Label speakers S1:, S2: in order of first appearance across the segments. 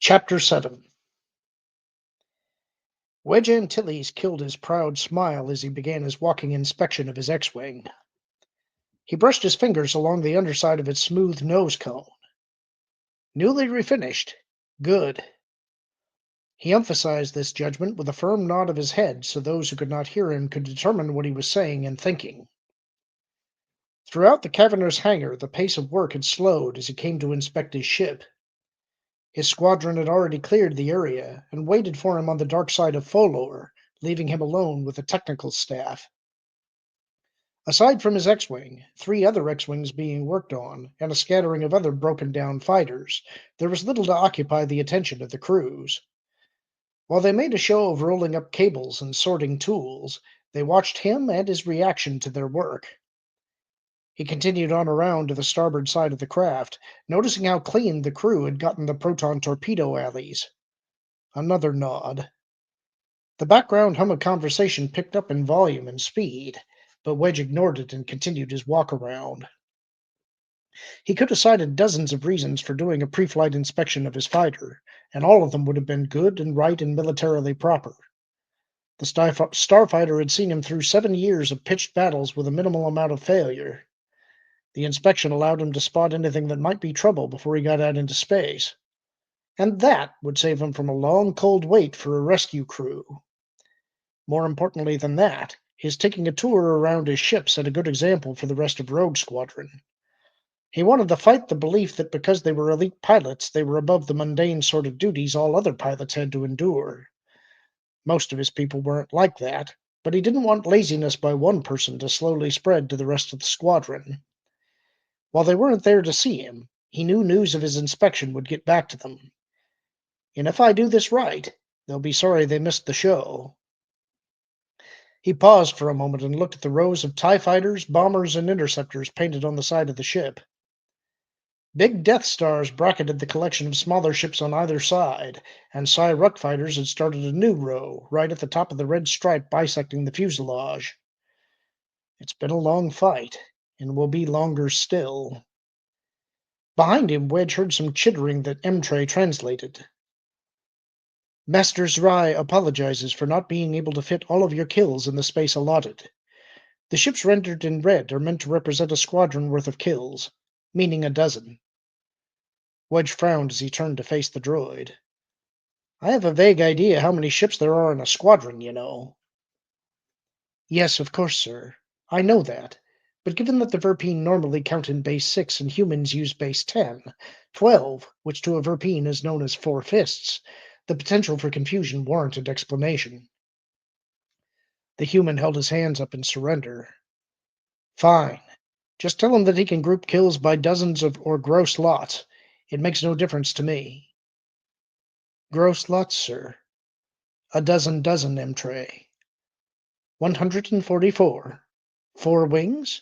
S1: Chapter 7. Wedge Antilles killed his proud smile as he began his walking inspection of his X-Wing. He brushed his fingers along the underside of its smooth nose cone. Newly refinished. Good. He emphasized this judgment with a firm nod of his head so those who could not hear him could determine what he was saying and thinking. Throughout the cavernous hangar, the pace of work had slowed as he came to inspect his ship. His squadron had already cleared the area and waited for him on the dark side of Folor, leaving him alone with the technical staff. Aside from his X-Wing, 3 other X-Wings being worked on, and a scattering of other broken-down fighters, there was little to occupy the attention of the crews. While they made a show of rolling up cables and sorting tools, they watched him and his reaction to their work. He continued on around to the starboard side of the craft, noticing how clean the crew had gotten the proton torpedo alleys. Another nod. The background hum of conversation picked up in volume and speed, but Wedge ignored it and continued his walk around. He could have cited dozens of reasons for doing a pre-flight inspection of his fighter, and all of them would have been good and right and militarily proper. The starfighter had seen him through 7 years of pitched battles with a minimal amount of failure. The inspection allowed him to spot anything that might be trouble before he got out into space, and that would save him from a long cold wait for a rescue crew. More importantly than that, his taking a tour around his ship set a good example for the rest of Rogue Squadron. He wanted to fight the belief that because they were elite pilots, they were above the mundane sort of duties all other pilots had to endure. Most of his people weren't like that, but he didn't want laziness by one person to slowly spread to the rest of the squadron. While they weren't there to see him, he knew news of his inspection would get back to them. And if I do this right, they'll be sorry they missed the show. He paused for a moment and looked at the rows of TIE fighters, bombers, and interceptors painted on the side of the ship. Big Death Stars bracketed the collection of smaller ships on either side, and Psi Ruck fighters had started a new row, right at the top of the red stripe bisecting the fuselage. It's been a long fight, and will be longer still. Behind him, Wedge heard some chittering that M-Tray translated. Master Zrai apologizes for not being able to fit all of your kills in the space allotted. The ships rendered in red are meant to represent a squadron worth of kills, meaning a dozen. Wedge frowned as he turned to face the droid. I have a vague idea how many ships there are in a squadron, you know. Yes, of course, sir. I know that. But given that the Verpine normally count in base 6 and humans use base 10, 12, which to a Verpine is known as 4 fists, the potential for confusion warranted explanation. The human held his hands up in surrender. Fine. Just tell him that he can group kills by dozens of or gross lots. It makes no difference to me. Gross lots, sir. A dozen M-Tray. 144. 4 wings?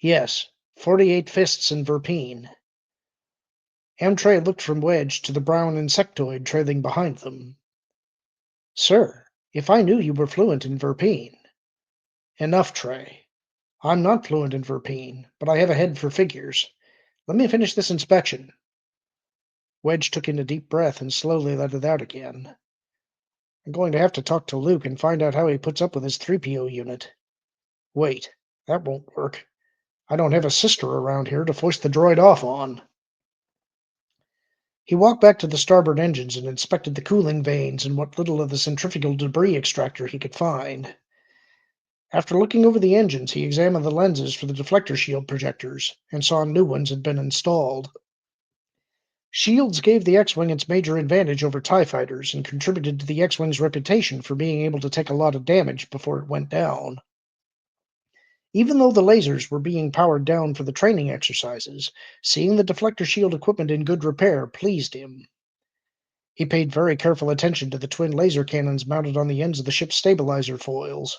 S1: Yes, 48 fists in Verpine. M-Tray looked from Wedge to the brown insectoid trailing behind them. Sir, if I knew you were fluent in Verpine. Enough, Tray. I'm not fluent in Verpine, but I have a head for figures. Let me finish this inspection. Wedge took in a deep breath and slowly let it out again. I'm going to have to talk to Luke and find out how he puts up with his 3PO unit. Wait, that won't work. I don't have a sister around here to foist the droid off on. He walked back to the starboard engines and inspected the cooling vanes and what little of the centrifugal debris extractor he could find. After looking over the engines, he examined the lenses for the deflector shield projectors and saw new ones had been installed. Shields gave the X-Wing its major advantage over TIE fighters and contributed to the X-Wing's reputation for being able to take a lot of damage before it went down. Even though the lasers were being powered down for the training exercises, seeing the deflector shield equipment in good repair pleased him. He paid very careful attention to the twin laser cannons mounted on the ends of the ship's stabilizer foils.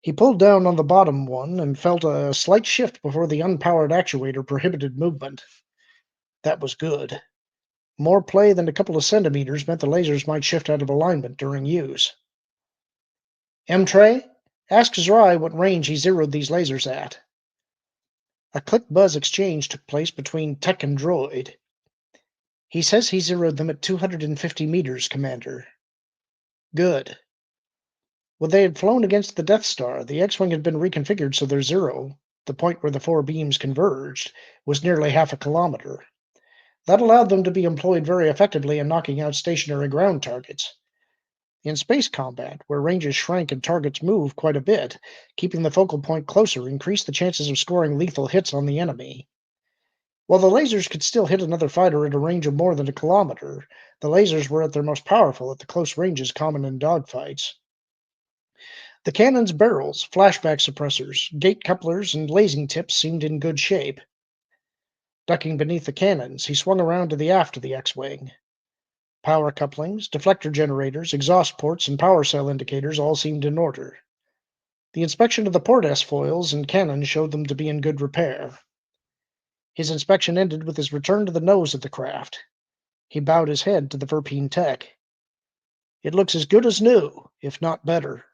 S1: He pulled down on the bottom one and felt a slight shift before the unpowered actuator prohibited movement. That was good. More play than a couple of centimeters meant the lasers might shift out of alignment during use. M-Tray, ask Zrai what range he zeroed these lasers at. A click-buzz exchange took place between Tech and Droid. He says he zeroed them at 250 meters, Commander. Good. When they had flown against the Death Star, the X-Wing had been reconfigured so their zero, the point where the four beams converged, was nearly half a kilometer. That allowed them to be employed very effectively in knocking out stationary ground targets. In space combat, where ranges shrank and targets moved quite a bit, keeping the focal point closer increased the chances of scoring lethal hits on the enemy. While the lasers could still hit another fighter at a range of more than a kilometer, the lasers were at their most powerful at the close ranges common in dogfights. The cannon's barrels, flashback suppressors, gate couplers, and lasing tips seemed in good shape. Ducking beneath the cannons, he swung around to the aft of the X-Wing. Power couplings, deflector generators, exhaust ports, and power cell indicators all seemed in order. The inspection of the port S-foils and cannon showed them to be in good repair. His inspection ended with his return to the nose of the craft. He bowed his head to the Verpine tech. It looks as good as new, if not better.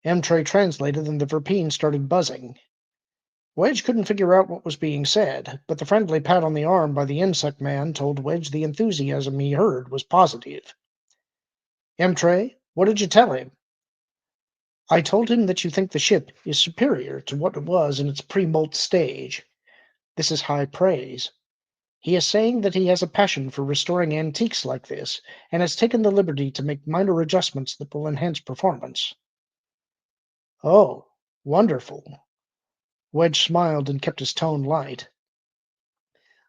S1: M-Tray translated and the Verpine started buzzing. Wedge couldn't figure out what was being said, but the friendly pat on the arm by the insect man told Wedge the enthusiasm he heard was positive. M-Tray, what did you tell him? I told him that you think the ship is superior to what it was in its pre-molt stage. This is high praise. He is saying that he has a passion for restoring antiques like this, and has taken the liberty to make minor adjustments that will enhance performance. Oh, wonderful. Wedge smiled and kept his tone light.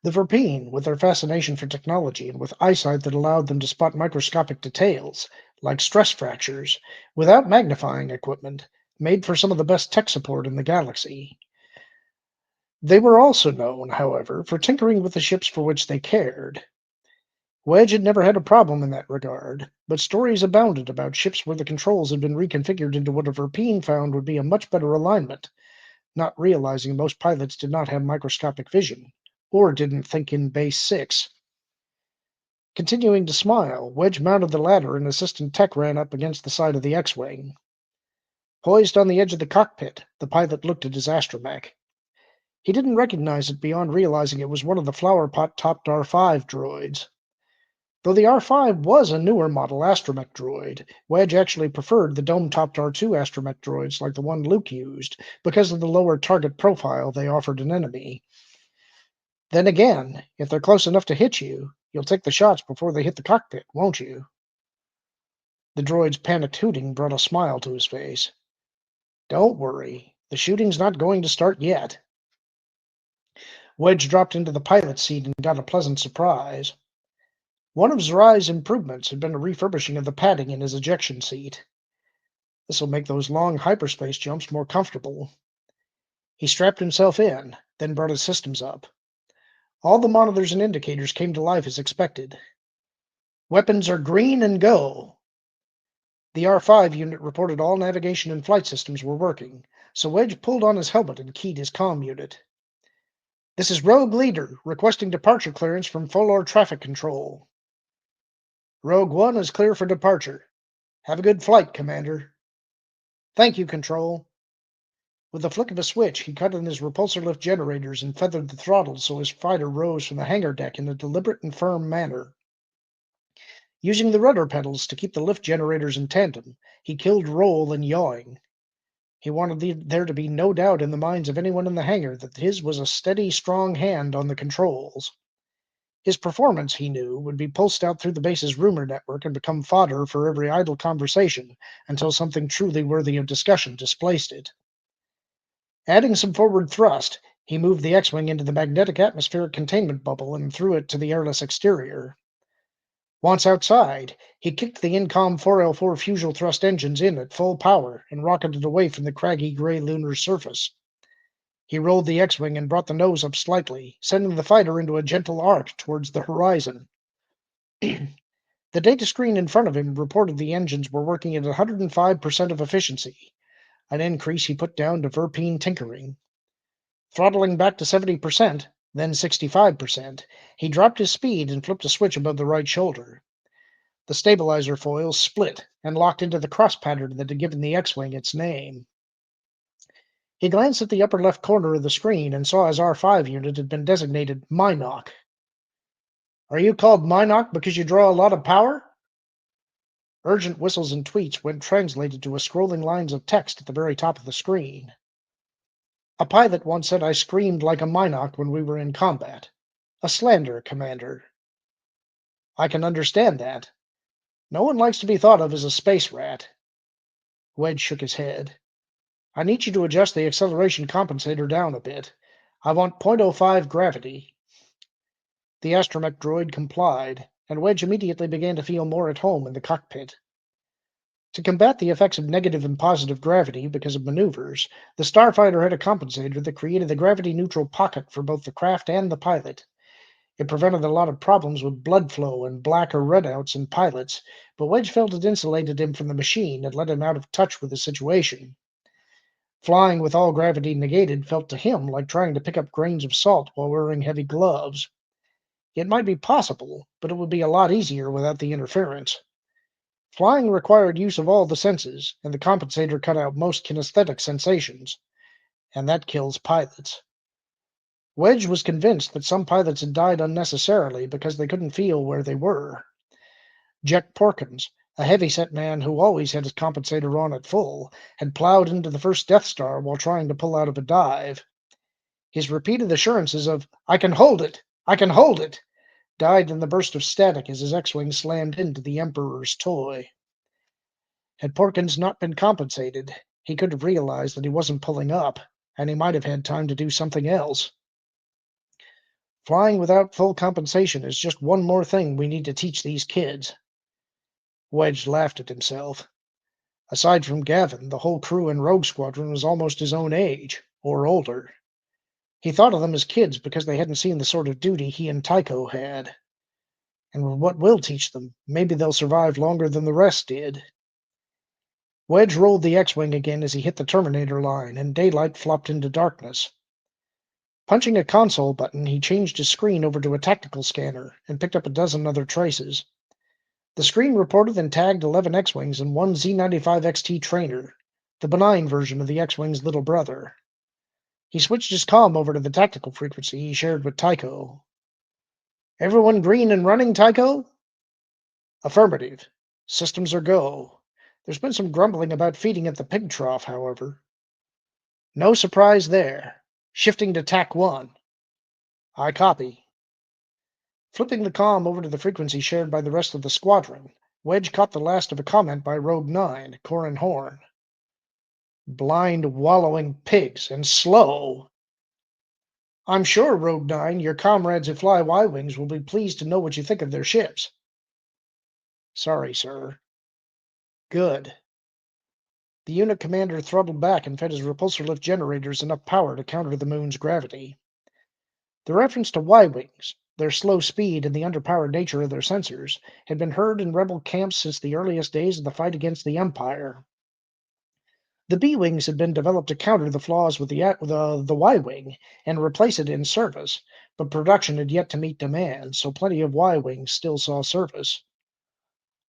S1: The Verpine, with their fascination for technology and with eyesight that allowed them to spot microscopic details, like stress fractures, without magnifying equipment, made for some of the best tech support in the galaxy. They were also known, however, for tinkering with the ships for which they cared. Wedge had never had a problem in that regard, but stories abounded about ships where the controls had been reconfigured into what a Verpine found would be a much better alignment, not realizing most pilots did not have microscopic vision, or didn't think in base 6. Continuing to smile, Wedge mounted the ladder and Assistant Tech ran up against the side of the X-Wing. Poised on the edge of the cockpit, the pilot looked at his astromech. He didn't recognize it beyond realizing it was one of the flowerpot-topped R5 droids. Though the R5 was a newer model astromech droid, Wedge actually preferred the dome-topped R2 astromech droids like the one Luke used, because of the lower target profile they offered an enemy. Then again, if they're close enough to hit you, you'll take the shots before they hit the cockpit, won't you? The droid's panicked hooting brought a smile to his face. Don't worry, the shooting's not going to start yet. Wedge dropped into the pilot's seat and got a pleasant surprise. One of Zerai's improvements had been a refurbishing of the padding in his ejection seat. This will make those long hyperspace jumps more comfortable. He strapped himself in, then brought his systems up. All the monitors and indicators came to life as expected. Weapons are green and go. The R5 unit reported all navigation and flight systems were working, so Wedge pulled on his helmet and keyed his comm unit. This is Rogue Leader, requesting departure clearance from Folor Traffic Control. Rogue One is clear for departure. Have a good flight, Commander. Thank you, Control. With the flick of a switch, he cut in his repulsor lift generators and feathered the throttle so his fighter rose from the hangar deck in a deliberate and firm manner. Using the rudder pedals to keep the lift generators in tandem, he killed roll and yawing. He wanted there to be no doubt in the minds of anyone in the hangar that his was a steady, strong hand on the controls. His performance, he knew, would be pulsed out through the base's rumor network and become fodder for every idle conversation until something truly worthy of discussion displaced it. Adding some forward thrust, he moved the X-Wing into the magnetic atmospheric containment bubble and threw it to the airless exterior. Once outside, he kicked the Incom 4L4 fusible thrust engines in at full power and rocketed away from the craggy gray lunar surface. He rolled the X-Wing and brought the nose up slightly, sending the fighter into a gentle arc towards the horizon. The data screen in front of him reported the engines were working at 105% of efficiency, an increase he put down to Verpine tinkering. Throttling back to 70%, then 65%, he dropped his speed and flipped a switch above the right shoulder. The stabilizer foils split and locked into the cross pattern that had given the X-Wing its name. He glanced at the upper left corner of the screen and saw his R5 unit had been designated Minok. Are you called Minoc because you draw a lot of power? Urgent whistles and tweets went translated to a scrolling lines of text at the very top of the screen. A pilot once said I screamed like a Minoc when we were in combat. A slander, Commander. I can understand that. No one likes to be thought of as a space rat. Wedge shook his head. I need you to adjust the acceleration compensator down a bit. I want .05 gravity. The astromech droid complied, and Wedge immediately began to feel more at home in the cockpit. To combat the effects of negative and positive gravity because of maneuvers, the starfighter had a compensator that created the gravity-neutral pocket for both the craft and the pilot. It prevented a lot of problems with blood flow and black or red outs in pilots, but Wedge felt it insulated him from the machine and let him out of touch with the situation. Flying with all gravity negated felt to him like trying to pick up grains of salt while wearing heavy gloves. It might be possible, but it would be a lot easier without the interference. Flying required use of all the senses, and the compensator cut out most kinesthetic sensations, and that kills pilots. Wedge was convinced that some pilots had died unnecessarily because they couldn't feel where they were. Jack Porkins, a heavy-set man who always had his compensator on at full, had plowed into the first Death Star while trying to pull out of a dive. His repeated assurances of, I can hold it! I can hold it! Died in the burst of static as his X-Wing slammed into the Emperor's toy. Had Porkins not been compensated, he could have realized that he wasn't pulling up, and he might have had time to do something else. Flying without full compensation is just one more thing we need to teach these kids. Wedge laughed at himself. Aside from Gavin, the whole crew in Rogue Squadron was almost his own age, or older. He thought of them as kids because they hadn't seen the sort of duty he and Tycho had. And what will teach them, maybe they'll survive longer than the rest did. Wedge rolled the X-Wing again as he hit the terminator line, and daylight flopped into darkness. Punching a console button, he changed his screen over to a tactical scanner and picked up a dozen other traces. The screen reported and tagged 11 X-Wings and one Z-95XT trainer, the benign version of the X-Wing's little brother. He switched his comm over to the tactical frequency he shared with Tycho. Everyone green and running, Tycho? Affirmative. Systems are go. There's been some grumbling about feeding at the pig trough, however. No surprise there. Shifting to TAC 1. I copy. Flipping the comm over to the frequency shared by the rest of the squadron, Wedge caught the last of a comment by Rogue 9, Corin Horn. Blind, wallowing pigs, and slow. I'm sure, Rogue 9, your comrades who fly Y-Wings will be pleased to know what you think of their ships. Sorry, sir. Good. The unit commander throttled back and fed his repulsor lift generators enough power to counter the moon's gravity. The reference to Y-Wings, their slow speed and the underpowered nature of their sensors, had been heard in rebel camps since the earliest days of the fight against the Empire. The B-Wings had been developed to counter the flaws with the Y-Wing and replace it in service, but production had yet to meet demand, so plenty of Y-Wings still saw service.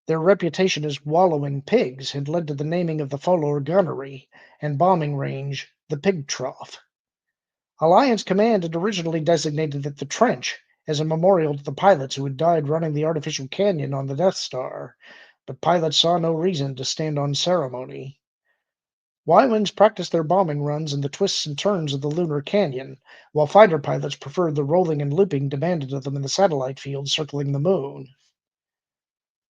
S1: Their reputation as wallowing pigs had led to the naming of the Folor gunnery and bombing range the Pig Trough. Alliance Command had originally designated it the Trench as a memorial to the pilots who had died running the artificial canyon on the Death Star, but pilots saw no reason to stand on ceremony. Y-Wings practiced their bombing runs in the twists and turns of the lunar canyon, while fighter pilots preferred the rolling and looping demanded of them in the satellite field circling the moon.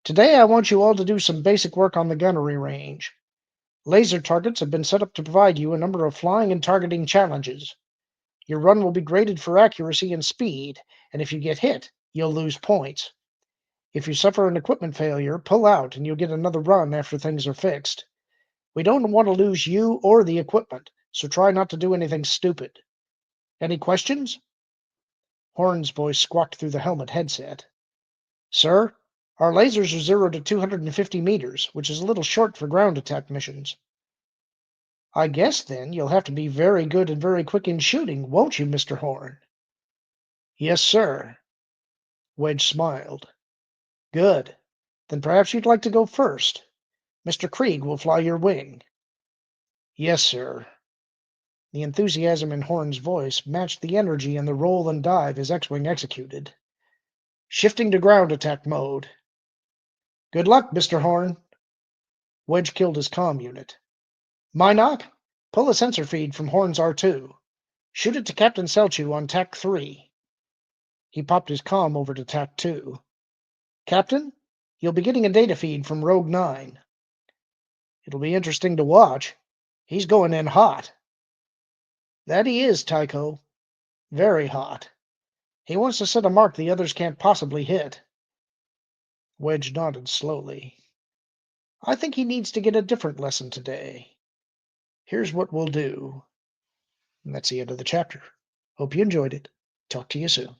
S1: Today I want you all to do some basic work on the gunnery range. Laser targets have been set up to provide you a number of flying and targeting challenges. Your run will be graded for accuracy and speed, and if you get hit, you'll lose points. If you suffer an equipment failure, pull out and you'll get another run after things are fixed. We don't want to lose you or the equipment, so try not to do anything stupid. Any questions? Horn's voice squawked through the helmet headset. Sir, our lasers are 0 to 250 meters, which is a little short for ground attack missions. I guess, then, you'll have to be very good and very quick in shooting, won't you, Mr. Horn? Yes, sir. Wedge smiled. Good. Then perhaps you'd like to go first. Mr. Krieg will fly your wing. Yes, sir. The enthusiasm in Horn's voice matched the energy in the roll and dive his X-Wing executed. Shifting to ground attack mode. Good luck, Mr. Horn. Wedge killed his comm unit. Minoc, pull a sensor feed from Horn's R2. Shoot it to Captain Selchu on TAC 3. He popped his comm over to TAC 2. Captain, you'll be getting a data feed from Rogue 9. It'll be interesting to watch. He's going in hot. That he is, Tycho. Very hot. He wants to set a mark the others can't possibly hit. Wedge nodded slowly. I think he needs to get a different lesson today. Here's what we'll do. And that's the end of the chapter. Hope you enjoyed it. Talk to you soon.